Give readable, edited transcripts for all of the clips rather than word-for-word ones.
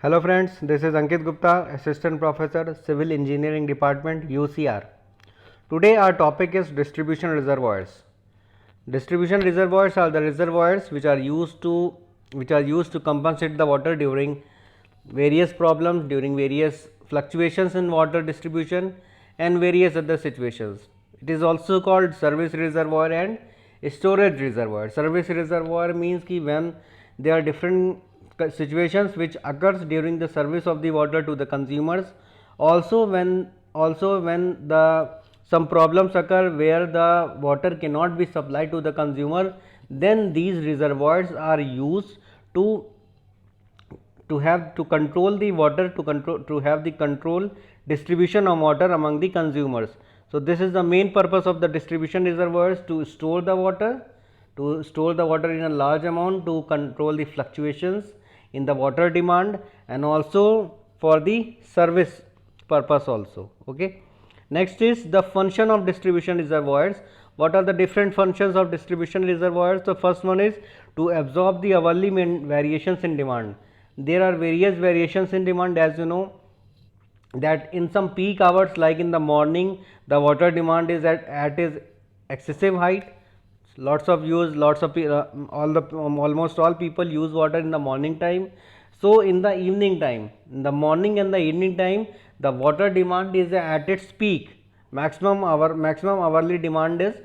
Hello friends, this is Ankit Gupta, Assistant Professor, Civil Engineering Department, UCR. Today our topic is distribution reservoirs. Distribution reservoirs are the reservoirs which are used to compensate the water during various problems, during various fluctuations in water distribution and various other situations. It is also called service reservoir and storage reservoir. Service reservoir means ki when there are different situations which occurs during the service of the water to the consumers, also when the some problems occur where the water cannot be supplied to the consumer, then these reservoirs are used to have to control the water, to have the control distribution of water among the consumers. So this is the main purpose of the distribution reservoirs, to store the water, in a large amount, to control the fluctuations in the water demand, and also for the service purpose also. Okay. Next is the function of distribution reservoirs. What are the different functions of distribution reservoirs? The first one is to absorb the hourly variations in demand. There are various variations in demand, as you know, that in some peak hours like in the morning the water demand is at its excessive height. Almost all people use water in the morning time. So in the evening time, in the morning and the evening time, the water demand is at its peak. Maximum hourly demand is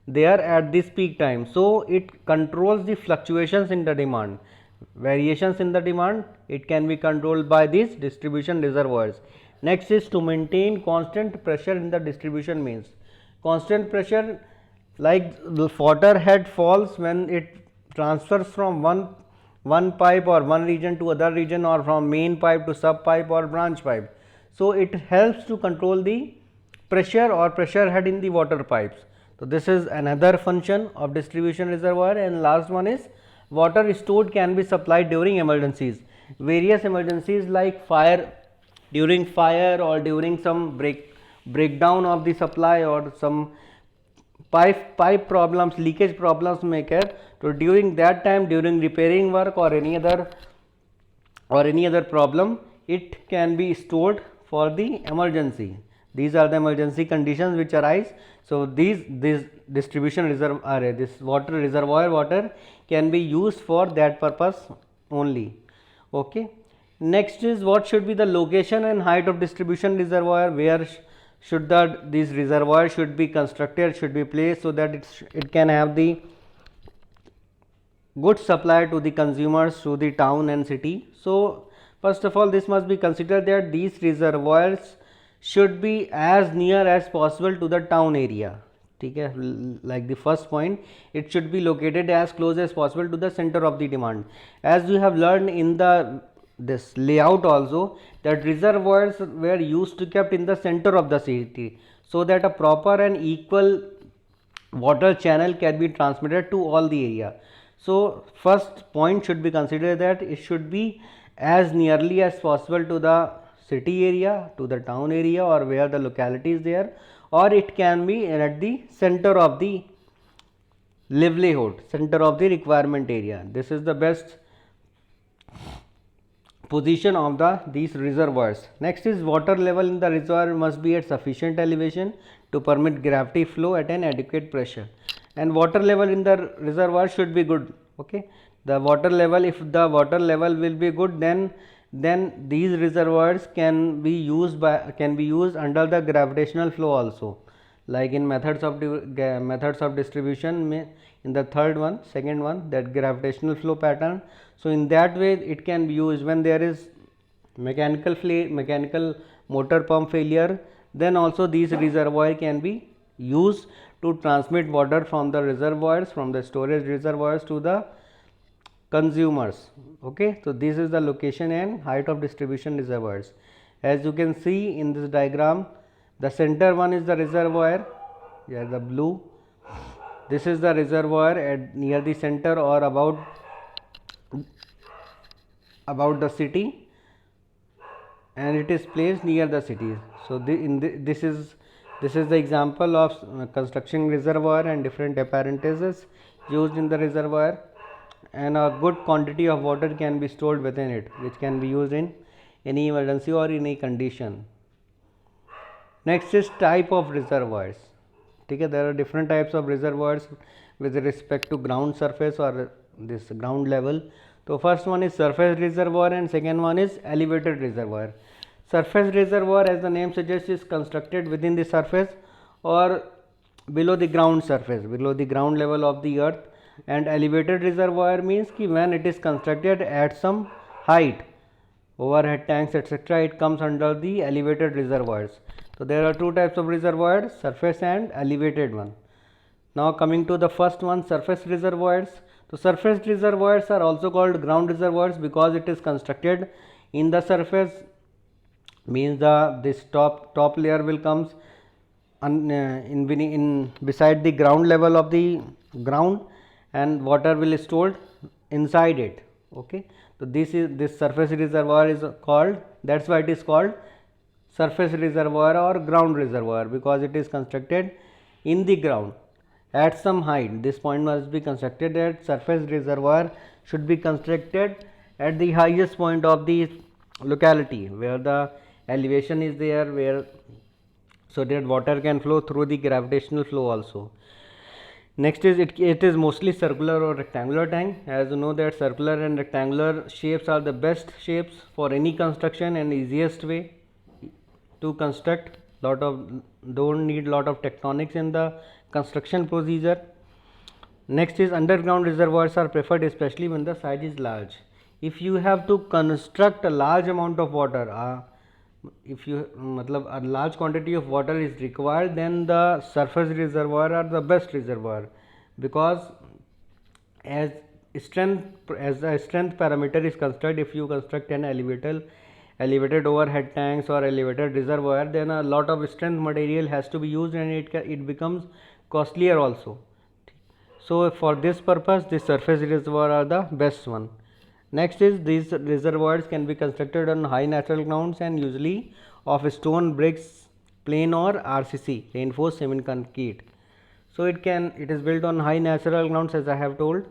there at this peak time. So it controls the fluctuations in the demand, variations in the demand. It can be controlled by these distribution reservoirs. Next is to maintain constant pressure in the distribution means. Constant pressure, like the water head falls when it transfers from one pipe or one region to other region, or from main pipe to sub pipe or branch pipe. So it helps to control the pressure or pressure head in the water pipes. So this is another function of distribution reservoir. And last one is water stored can be supplied during emergencies. Various emergencies like during fire or during some breakdown of the supply, or some pipe problems, leakage problems may occur. So during that time, during repairing work or any other problem, it can be stored for the emergency. These are the emergency conditions which arise. So this distribution reservoir, this water reservoir water can be used for that purpose only. Okay. Next is what should be the location and height of distribution reservoir, where should these reservoirs should be constructed, should be placed, so that it can have the good supply to the consumers, to the town and city. So first of all, this must be considered that these reservoirs should be as near as possible to the town area. Okay, like the first point, it should be located as close as possible to the center of the demand. As we have learned in this layout also, that reservoirs were used to kept in the center of the city, so that a proper and equal water channel can be transmitted to all the area. So first point should be considered that it should be as nearly as possible to the city area, to the town area, or where the locality is there, or it can be at the center of the livelihood, center of the requirement area. This is the best position of these reservoirs. Next is water level in the reservoir must be at sufficient elevation to permit gravity flow at an adequate pressure, and water level in the reservoir should be good. Okay, the water level, if the water level will be good, then these reservoirs can be used under the gravitational flow also, like in methods of distribution. In the second one, that gravitational flow pattern. So in that way it can be used when there is mechanical motor pump failure. Then also these reservoir can be used to transmit water from the reservoirs, from the storage reservoirs, to the consumers. Okay, so this is the location and height of distribution reservoirs. As you can see in this diagram, the center one is the reservoir, here the blue. This is the reservoir at near the center, or about the city, and it is placed near the city. So this is the example of construction reservoir and different apparatuses used in the reservoir. and a good quantity of water can be stored within it, which can be used in any emergency or in any condition. Next is type of reservoirs. ठीक है, there are different types of reservoirs with respect to ground surface or this ground level. So first one is surface reservoir and second one is elevated reservoir. Surface reservoir, as the name suggests, is constructed within the surface or below the ground surface, below the ground level of the earth. And elevated reservoir means ki when it is constructed at some height, overhead tanks etc., it comes under the elevated reservoirs. So there are two types of reservoirs, surface and elevated one. Now coming to the first one, surface reservoirs. So surface reservoirs are also called ground reservoirs because it is constructed in the surface, means this top layer will comes in beside the ground level of the ground, and water will stored inside it. Okay, so this surface reservoir is called, that's why it is called surface reservoir or ground reservoir, because it is constructed in the ground at some height. This point must be constructed at surface reservoir should be constructed at the highest point of the locality where the elevation is there, where so that water can flow through the gravitational flow also. Next is it is mostly circular or rectangular tank. As you know that circular and rectangular shapes are the best shapes for any construction and easiest way to construct. Don't need lot of tectonics in the construction procedure. Next is underground reservoirs are preferred especially when the size is large. If you have to construct a large amount of water, if you a large quantity of water is required, then the surface reservoir are the best reservoir, because as the strength parameter is considered, if you construct an elevated overhead tanks or elevated reservoir, then a lot of strength material has to be used and it becomes costlier also. So for this purpose, the surface reservoir are the best one. Next is these reservoirs can be constructed on high natural grounds and usually of stone, bricks, plain or RCC, reinforced cement concrete. So it is built on high natural grounds, as I have told,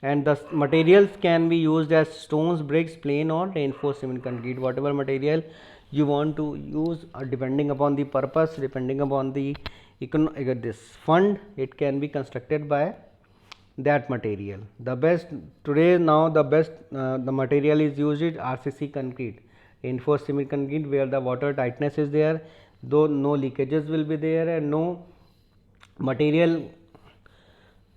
and the materials can be used as stones, bricks, plain or reinforced cement concrete, whatever material you want to use, depending upon the purpose, depending upon the this fund, it can be constructed by that material. The best today now the best the material is used is RCC concrete, reinforced cement concrete, where the water tightness is there, though no leakages will be there and no material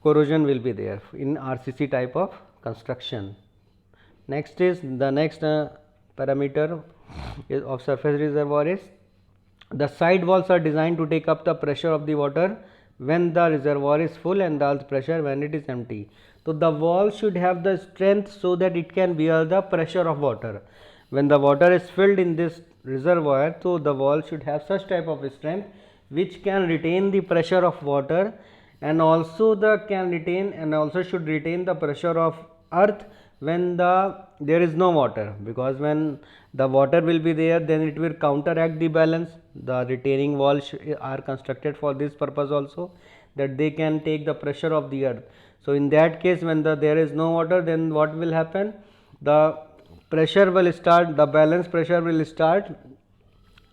corrosion will be there in RCC type of construction. Next is the next parameter of surface reservoir is the side walls are designed to take up the pressure of the water when the reservoir is full and the pressure when it is empty. So the wall should have the strength so that it can bear the pressure of water. When the water is filled in this reservoir, so the wall should have such type of strength which can retain the pressure of water, and also should retain the pressure of earth when there is no water, because when the water will be there, then it will counteract the balance. The retaining walls are constructed for this purpose also, that they can take the pressure of the earth. So in that case, when there is no water, then what will happen? The pressure will start, the balance pressure will start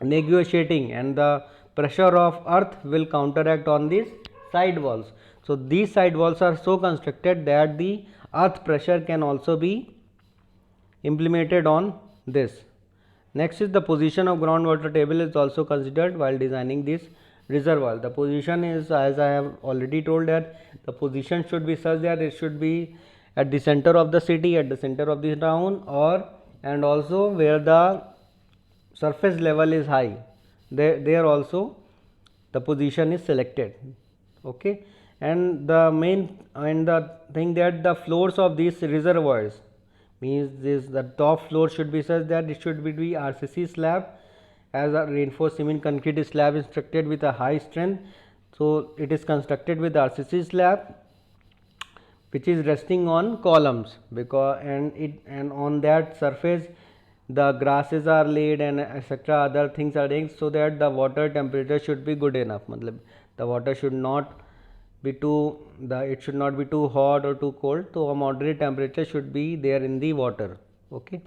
negotiating, and the pressure of earth will counteract on these side walls. So these side walls are so constructed that the earth pressure can also be implemented on this. Next is the position of groundwater table is also considered while designing this reservoir. The position is, as I have already told, that the position should be such that it should be at the center of the city, at the center of the town, and also where the surface level is high. There also the position is selected. Okay, and the thing that the floors of these reservoirs means the top floor should be such that it should be RCC slab, as a reinforced cement concrete slab is constructed with a high strength. So it is constructed with RCC slab which is resting on columns, because and on that surface the grasses are laid and etc. other things are laid, so that the water temperature should be good enough. The water should not be too it should not be too hot or too cold, so a moderate temperature should be there in the water. Okay.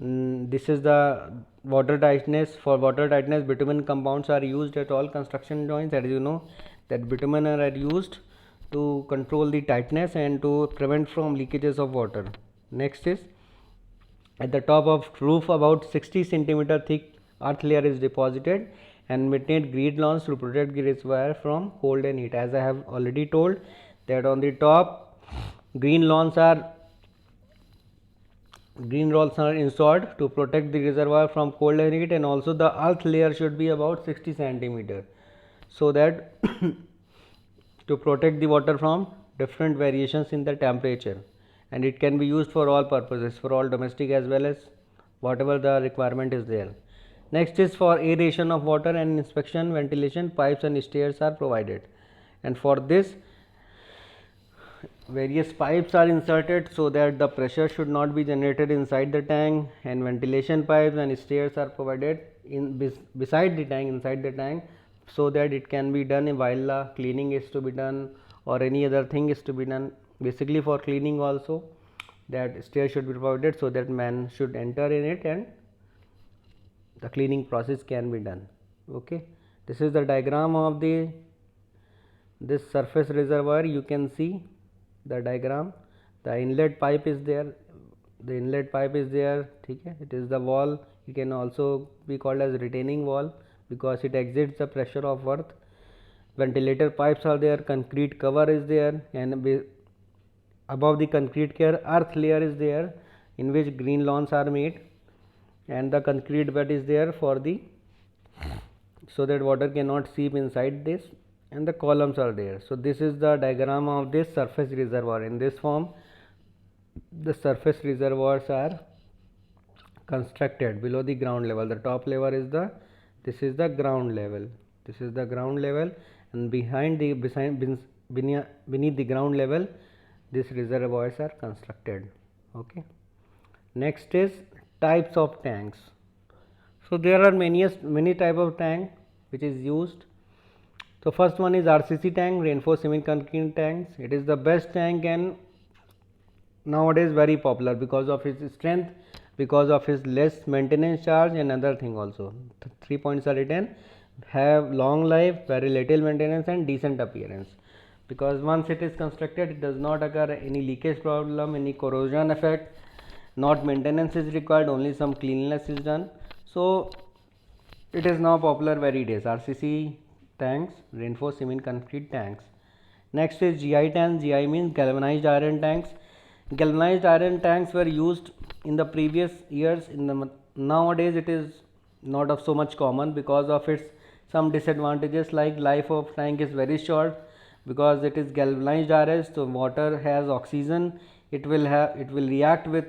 This is the water tightness. For water tightness, bitumen compounds are used at all construction joints. As you know that bitumen are used to control the tightness and to prevent from leakages of water. Next is, at the top of roof about 60 centimeter thick earth layer is deposited and maintained green lawns to protect the reservoir from cold and heat. As I have already told that on the top green lawns are installed to protect the reservoir from cold and heat, and also the earth layer should be about 60 centimeter, so that to protect the water from different variations in the temperature, and it can be used for all purposes, for all domestic as well as whatever the requirement is there. Next is for aeration of water and inspection, ventilation pipes and stairs are provided, and for this various pipes are inserted so that the pressure should not be generated inside the tank, and ventilation pipes and stairs are provided beside the tank, inside the tank, so that it can be done while the cleaning is to be done or any other thing is to be done. Basically for cleaning also, that stair should be provided so that man should enter in it and the cleaning process can be done. Okay, this is the diagram of this surface reservoir. You can see the diagram. The inlet pipe is there, okay. It is the wall. It can also be called as retaining wall because it exits the pressure of earth. Ventilator pipes are there, concrete cover is there, and above the concrete care earth layer is there in which green lawns are made, and the concrete bed is there for the so that water cannot seep inside this, and the columns are there. So this is the diagram of this surface reservoir. In this form the surface reservoirs are constructed below the ground level. The top level is this is the ground level, and beneath the ground level these reservoirs are constructed. Okay. Next is types of tanks. So there are many type of tank which is used. So first one is RCC tank, reinforced cement concrete tanks. It is the best tank and nowadays very popular because of its strength, because of its less maintenance charge, and other thing also. 3 points are written: have long life, very little maintenance, and decent appearance. Because once it is constructed, it does not occur any leakage problem, any corrosion effect, not maintenance is required, only some cleanliness is done. So it is now popular very days. RCC tanks, reinforced cement concrete tanks. Next is GI tanks. GI means galvanized iron tanks. Galvanized iron tanks were used in the previous years. Nowadays it is not of so much common because of its some disadvantages, like life of tank is very short because it is galvanized iron. So water has oxygen, it will react with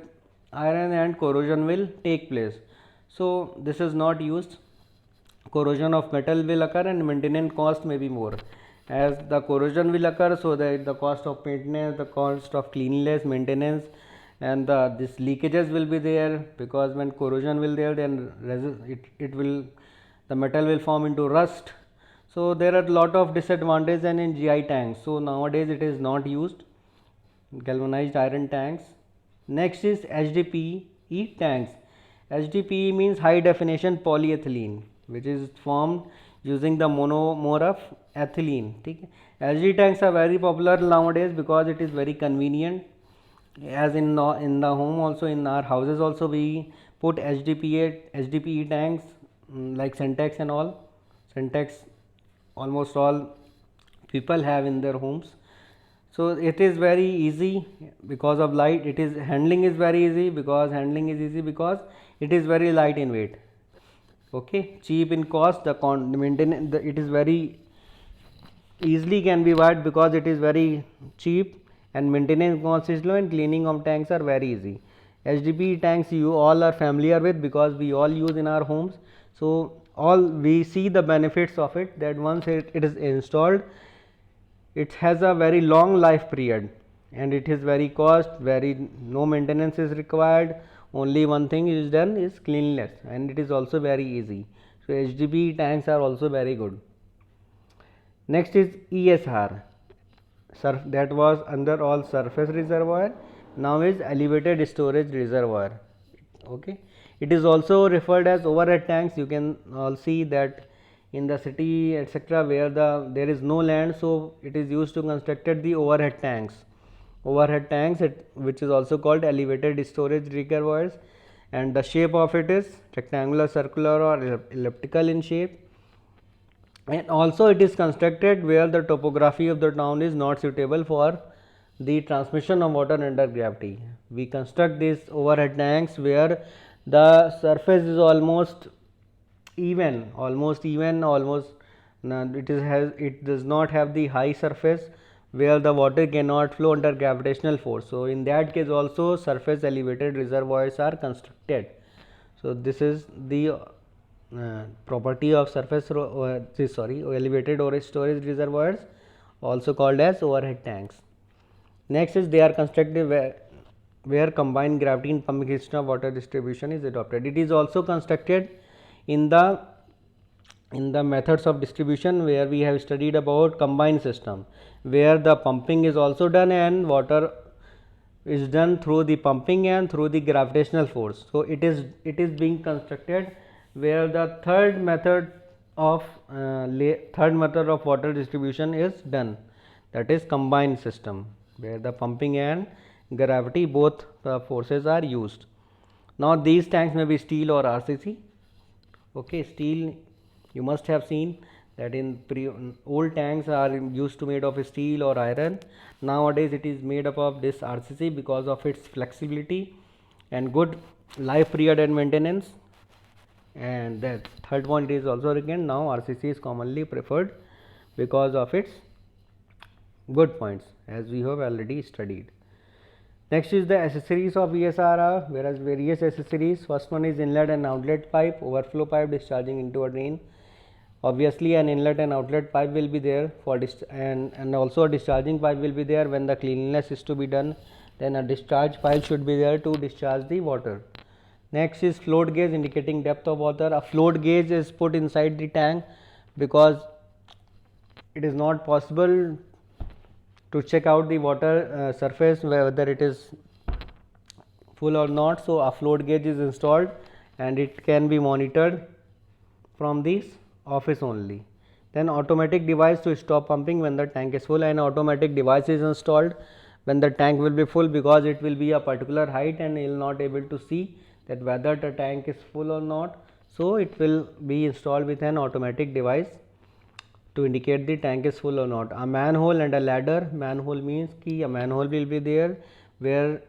iron and corrosion will take place. So this is not used. Corrosion of metal will occur and maintenance cost may be more. As the corrosion will occur, so that the cost of maintenance, the cost of cleanliness, maintenance, and this leakages will be there, because when corrosion will there, then the metal will form into rust. So there are lot of disadvantages in GI tanks. So nowadays it is not used, galvanized iron tanks. Next is HDPE tanks. HDPE means high definition polyethylene, which is formed using the monomer of ethylene. HD tanks are very popular nowadays because it is very convenient. As in the home also, in our houses also, we put HDPE tanks like Sentex and all. Sentex almost all people have in their homes. So it is very easy because of light. Handling is very easy because it is very light in weight. Okay, cheap in cost. The maintenance, it is very easily can be bought because it is very cheap, and maintenance cost is low, and cleaning of tanks are very easy. HDPE tanks you all are familiar with because we all use in our homes. So all we see the benefits of it, that once it is installed, it has a very long life period, and it is very no maintenance is required. Only one thing is done is cleanliness, and it is also very easy. So HDPE tanks are also very good. Next is ESR, that was under all surface reservoir, now is elevated storage reservoir. Okay, it is also referred as overhead tanks. You can all see that in the city etc., where there is no land, so it is used to constructed the overhead tanks. Overhead tanks, which is also called elevated storage reservoirs, and the shape of it is rectangular, circular, or elliptical in shape. And also it is constructed where the topography of the town is not suitable for the transmission of water under gravity. We construct these overhead tanks where the surface is almost even, it does not have the high surface where the water cannot flow under gravitational force. So in that case also surface elevated reservoirs are constructed. So this is the property of elevated or storage reservoirs, also called as overhead tanks. Next is they are constructed where combined gravity and pumping system of water distribution is adopted. It is also constructed in the methods of distribution where we have studied about combined system, where the pumping is also done and water is done through the pumping and through the gravitational force. So it is being constructed where the third method of water distribution is done, that is combined system, where the pumping and gravity both forces are used. Now these tanks may be steel or RCC. Okay, steel, you must have seen that in old tanks are used to made of steel or iron. Nowadays it is made up of this RCC because of its flexibility and good life period and maintenance. And the third point is also again, now RCC is commonly preferred because of its good points, as we have already studied. Next is the accessories of ESR, whereas various accessories. First one is inlet and outlet pipe, overflow pipe discharging into a drain. Obviously an inlet and outlet pipe will be there for and also a discharging pipe will be there when the cleanliness is to be done. Then a discharge pipe should be there to discharge the water. Next is float gauge indicating depth of water. A float gauge is put inside the tank because it is not possible to check out the water surface whether it is full or not. So a float gauge is installed and it can be monitored from this office only. Then automatic device to stop pumping when the tank is full, and automatic device is installed when the tank will be full, because it will be a particular height and you will not able to see that whether the tank is full or not. So it will be installed with an automatic device to indicate the tank is full or not. A manhole and a ladder. Manhole means ki a manhole will be there where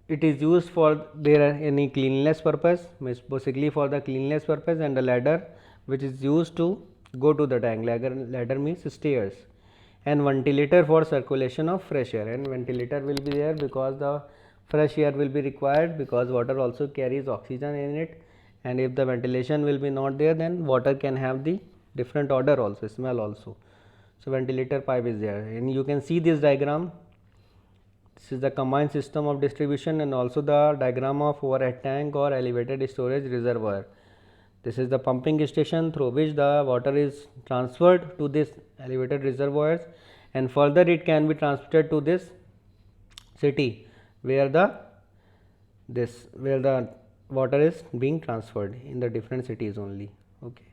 it is used for any cleanliness purpose, basically for the cleanliness purpose, and a ladder which is used to go to the tank. Ladder means stairs. And ventilator for circulation of fresh air, and ventilator will be there because the fresh air will be required, because water also carries oxygen in it, and if the ventilation will be not there, then water can have the different odor also, smell also. So ventilator pipe is there, and you can see this diagram. This is the combined system of distribution and also the diagram of overhead tank or elevated storage reservoir. This is the pumping station through which the water is transferred to this elevated reservoirs, and further it can be transmitted to this city where the water is being transferred in the different cities only. Okay.